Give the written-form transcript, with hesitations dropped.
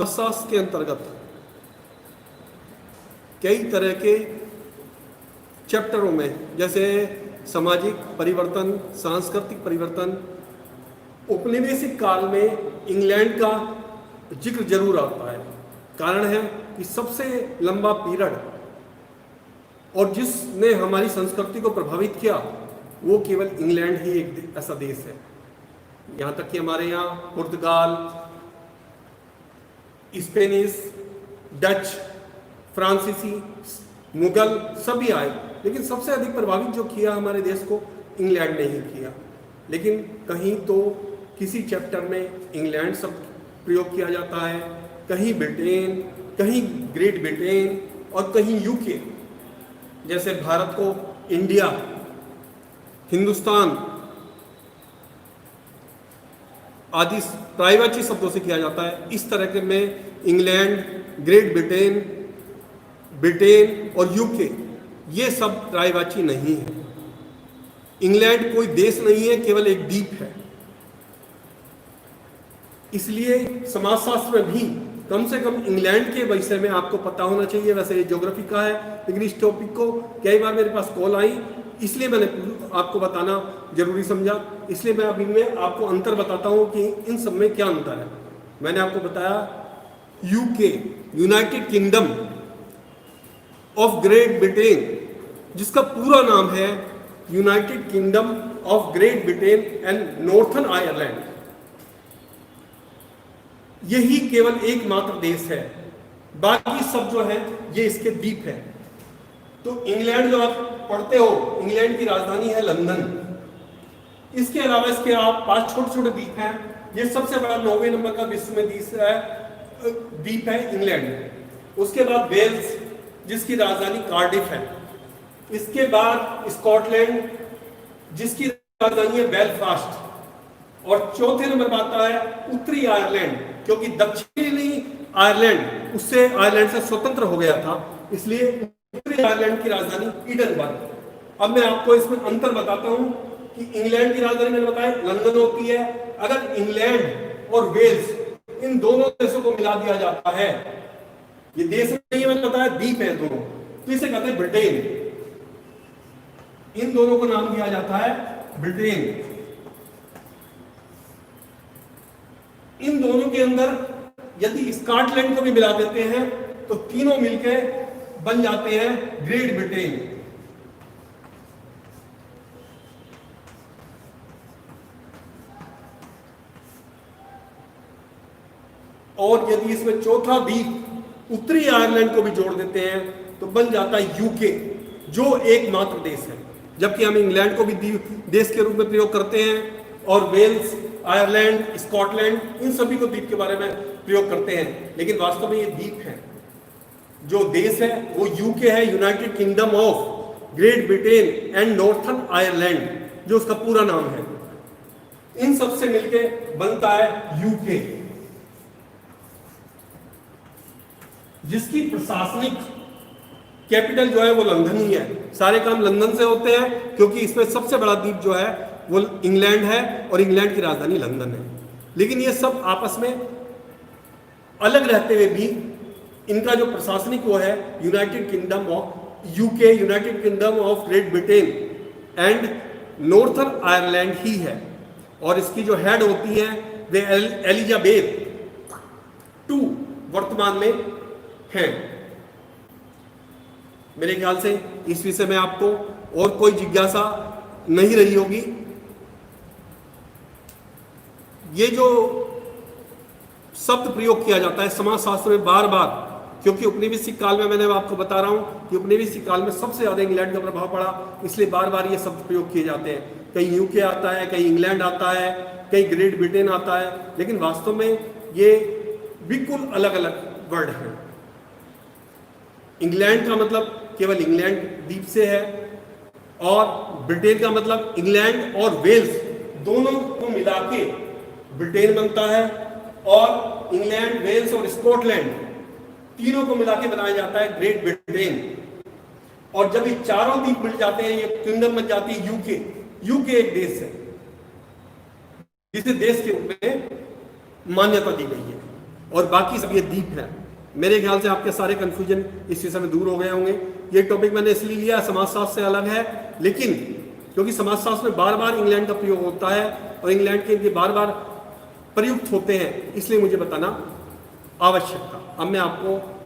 शास्त्र के अंतर्गत कई तरह के चैप्टरों में, जैसे सामाजिक परिवर्तन, सांस्कृतिक परिवर्तन, औपनिवेशिक काल में इंग्लैंड का जिक्र जरूर आता है। कारण है कि सबसे लंबा पीरियड और जिसने हमारी संस्कृति को प्रभावित किया वो केवल इंग्लैंड ही एक ऐसा देश है। यहाँ तक कि हमारे यहाँ पुर्तगाल, स्पेनिश, डच, फ्रांसीसी, मुगल सभी आए, लेकिन सबसे अधिक प्रभावित जो किया हमारे देश को इंग्लैंड ने ही किया। लेकिन कहीं तो किसी चैप्टर में इंग्लैंड शब्द प्रयोग किया जाता है, कहीं ब्रिटेन, कहीं ग्रेट ब्रिटेन और कहीं यूके। जैसे भारत को इंडिया, हिंदुस्तान आदि पर्यायवाची शब्दों से किया जाता है। इस तरह के में इंग्लैंड, ग्रेट ब्रिटेन, ब्रिटेन और यूके ये सब पर्यायवाची नहीं है। इंग्लैंड कोई देश नहीं है, केवल एक द्वीप है। इसलिए समाजशास्त्र में भी कम से कम इंग्लैंड के विषय में आपको पता होना चाहिए। वैसे ये ज्योग्राफी का है, लेकिन इस टॉपिक को कई बार मेरे पास कॉल आई, इसलिए मैंने आपको बताना जरूरी समझा। इसलिए मैं अभी में आपको अंतर बताता हूं कि इन सब में क्या अंतर है। मैंने आपको बताया UK, United Kingdom of Great Britain, जिसका पूरा नाम है United Kingdom of Great Britain and Northern Ireland. यही केवल एकमात्र देश है, बाकी सब जो है ये इसके द्वीप है। तो इंग्लैंड जो आप पढ़ते हो, इंग्लैंड की राजधानी है लंदन। इसके अलावा इसके आप 5 छोटे छोटे द्वीप हैं। ये सबसे बड़ा 9वें नंबर का विश्व में द्वीप है इंग्लैंड। उसके बाद वेल्स, जिसकी राजधानी कार्डिफ है। इसके बाद स्कॉटलैंड, जिसकी राजधानी है बेलफास्ट। और चौथे नंबर पर आता है उत्तरी आयरलैंड, क्योंकि दक्षिणी आयरलैंड उससे आयरलैंड से स्वतंत्र हो गया था, इसलिए उत्तरी आयरलैंड की राजधानी ईडनबर्ग। अब मैं आपको इसमें अंतर बताता हूं कि इंग्लैंड की राजधानी मैंने बताया लंदन होती है। अगर इंग्लैंड और वेल्स इन दोनों देशों को मिला दिया जाता है, ये देश नहीं है, मैंने बताया द्वीप है दोनों, तो इसे कहते हैं ब्रिटेन। इन दोनों को नाम दिया जाता है ब्रिटेन। इन दोनों के अंदर यदि स्कॉटलैंड को भी मिला देते हैं तो तीनों मिलकर बन जाते हैं ग्रेट ब्रिटेन। और यदि इसमें चौथा द्वीप उत्तरी आयरलैंड को भी जोड़ देते हैं तो बन जाता है यूके, जो एकमात्र देश है। जबकि हम इंग्लैंड को भी देश के रूप में प्रयोग करते हैं और वेल्स, आयरलैंड, स्कॉटलैंड, इन सभी को द्वीप के बारे में प्रयोग करते हैं, लेकिन वास्तव में ये द्वीप है। जो देश है वो यूके है, United Kingdom of Great Britain and Northern Ireland, जो उसका पूरा नाम है। इन सब से मिलके बनता है यूके, जिसकी प्रशासनिक कैपिटल जो है वो लंदन ही है। सारे काम लंदन से होते हैं, क्योंकि इसमें सबसे बड़ा द्वीप जो है वो इंग्लैंड है और इंग्लैंड की राजधानी लंदन है। लेकिन ये सब आपस में अलग रहते हुए भी इनका जो प्रशासनिक वो है United Kingdom of UK, United Kingdom of Great Britain and Northern Ireland ही है। और इसकी जो हेड होती है वे एलिजाबेथ II वर्तमान में है। मेरे ख्याल से इस विषय में आपको और कोई जिज्ञासा नहीं रही होगी। ये जो शब्द प्रयोग किया जाता है समाजशास्त्र में बार बार, क्योंकि उपनिवेशिक काल में मैंने आपको बता रहा हूं कि उपनिवेशिक काल में सबसे ज्यादा इंग्लैंड का प्रभाव पड़ा, इसलिए बार बार ये शब्द प्रयोग किए जाते हैं। कहीं यूके आता है, कहीं इंग्लैंड आता है, कहीं ग्रेट ब्रिटेन आता है, लेकिन वास्तव में ये बिल्कुल अलग अलग वर्ड है। इंग्लैंड का मतलब केवल इंग्लैंड द्वीप से है, और ब्रिटेन का मतलब इंग्लैंड और वेल्स दोनों को मिला के ब्रिटेन बनता है, और इंग्लैंड, वेल्स और स्कॉटलैंड तीनों को मिला के बनाया जाता है ग्रेट ब्रिटेन। और जब ये चारों द्वीप मिल जाते हैं, ये किंगडम बन जाती है यूके। यूके एक देश है जिसे देश के रूप में मान्यता दी गई है। और बाकी सब ये द्वीप है। मेरे ख्याल से आपके सारे कंफ्यूजन इस विषय में दूर हो गए होंगे। ये टॉपिक मैंने इसलिए लिया, समाजशास्त्र से अलग है, लेकिन क्योंकि समाजशास्त्र में बार बार इंग्लैंड का प्रयोग होता है और इंग्लैंड के इनके बार बार प्रयुक्त होते हैं, इसलिए मुझे बताना आवश्यक था। अब मैं आपको